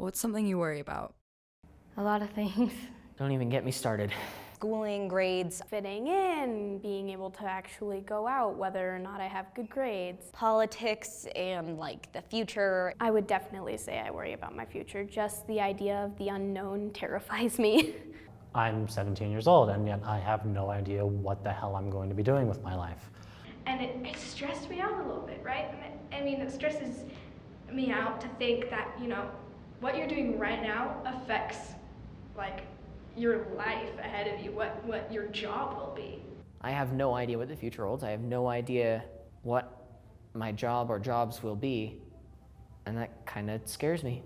What's something you worry about? A lot of things. Don't even get me started. Schooling, grades, fitting in, being able to actually go out, whether or not I have good grades. politics, and like the future. I would definitely say I worry about my future. Just the idea of the unknown terrifies me. I'm 17 years old, and yet I have no idea what the hell I'm going to be doing with my life. And it stressed me out a little bit, right? I mean, it stresses me out to think that, what you're doing right now affects, like, your life ahead of you, what your job will be. I have no idea what the future holds. I have no idea what my job or jobs will be, and that kind of scares me.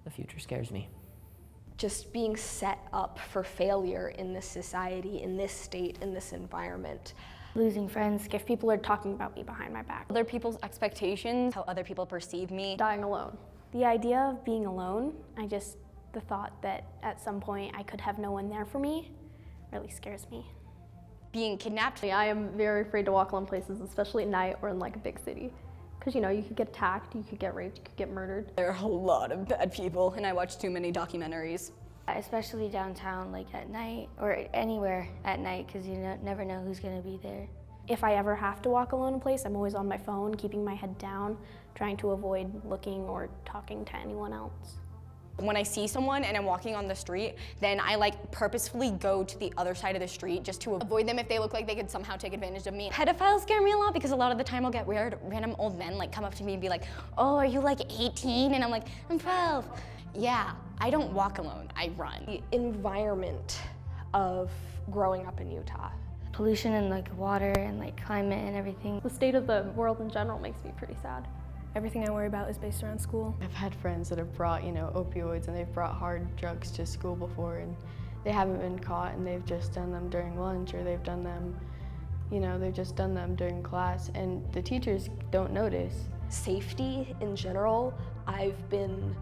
The future scares me. Just being set up for failure in this society, in this state, in this environment. Losing friends. If people are talking about me behind my back. Other people's expectations, how other people perceive me. Dying alone. The idea of being alone, the thought that at some point I could have no one there for me really scares me. Being kidnapped. I am very afraid to walk alone places, especially at night or in like a big city. Because you could get attacked, you could get raped, you could get murdered. There are a lot of bad people, and I watch too many documentaries. Especially downtown, like at night, or anywhere at night, because you never know who's gonna be there. If I ever have to walk alone in a place, I'm always on my phone, keeping my head down, trying to avoid looking or talking to anyone else. When I see someone and I'm walking on the street, then I purposefully go to the other side of the street just to avoid them if they look like they could somehow take advantage of me. Pedophiles scare me a lot because a lot of the time I'll get weird, random old men come up to me and be like, oh, are you 18? And I'm like, I'm 12. Yeah, I don't walk alone, I run. The environment of growing up in Utah. Pollution and water and climate and everything. The state of the world in general makes me pretty sad. Everything I worry about is based around school. I've had friends that have brought, opioids, and they've brought hard drugs to school before, and they haven't been caught, and they've just done them during lunch, or they've done them, they've just done them during class, and the teachers don't notice. Safety in general, I've been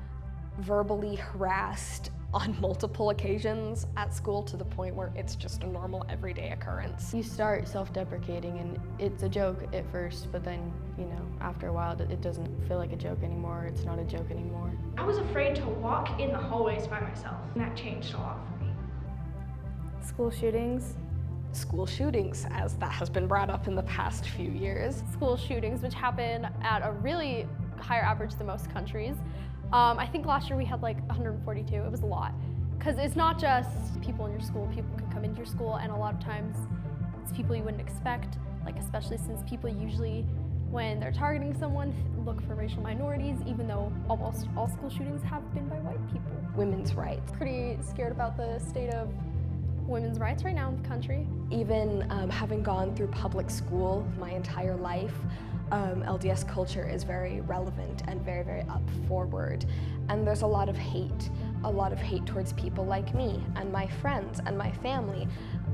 verbally harassed on multiple occasions at school to the point where it's just a normal everyday occurrence. You start self-deprecating, and it's a joke at first, but then, after a while it doesn't feel like a joke anymore. It's not a joke anymore. I was afraid to walk in the hallways by myself, and that changed a lot for me. School shootings. School shootings, as that has been brought up in the past few years. School shootings, which happen at a really higher average than most countries. I think last year we had 142. It was a lot. Because it's not just people in your school. People can come into your school, and a lot of times it's people you wouldn't expect, especially since people usually, when they're targeting someone, look for racial minorities, even though almost all school shootings have been by white people. Women's rights. Pretty scared about the state of women's rights right now in the country. Even having gone through public school my entire life, LDS culture is very relevant and very, very up forward. And there's a lot of hate towards people like me and my friends and my family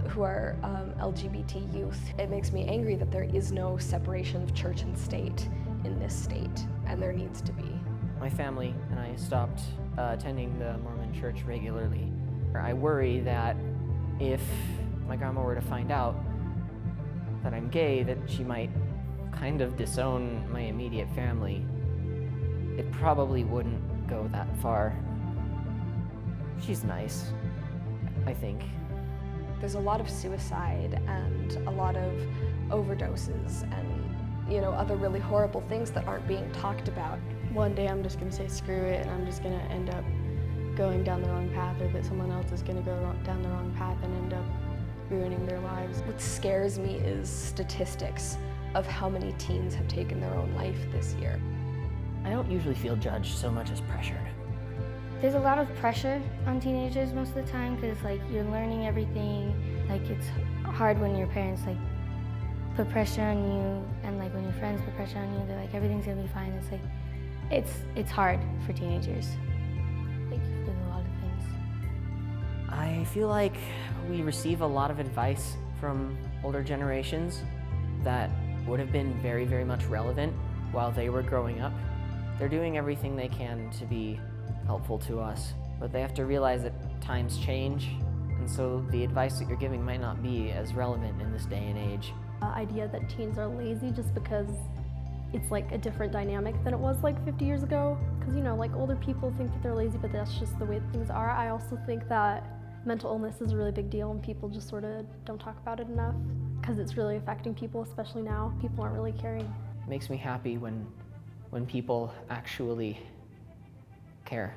who are LGBT youth. It makes me angry that there is no separation of church and state in this state, and there needs to be. My family and I stopped attending the Mormon church regularly. I worry that if my grandma were to find out that I'm gay, that she might kind of disown my immediate family. It probably wouldn't go that far. She's nice, I think. There's a lot of suicide and a lot of overdoses and other really horrible things that aren't being talked about. One day I'm just gonna say screw it, and I'm just gonna end up going down the wrong path, or that someone else is gonna go down the wrong path and end up ruining their lives. What scares me is statistics of how many teens have taken their own life this year. I don't usually feel judged so much as pressured. There's a lot of pressure on teenagers most of the time, because you're learning everything. It's hard when your parents put pressure on you, and when your friends put pressure on you, they're everything's gonna be fine. It's hard for teenagers. There's a lot of things. I feel like we receive a lot of advice from older generations that would have been very, very much relevant while they were growing up. They're doing everything they can to be helpful to us, but they have to realize that times change, and so the advice that you're giving might not be as relevant in this day and age. The idea that teens are lazy just because it's a different dynamic than it was 50 years ago. Because, you know, like older people think that they're lazy, but that's just the way that things are. I also think that mental illness is a really big deal and people just sort of don't talk about it enough because it's really affecting people, especially now. People aren't really caring. It makes me happy when people actually care.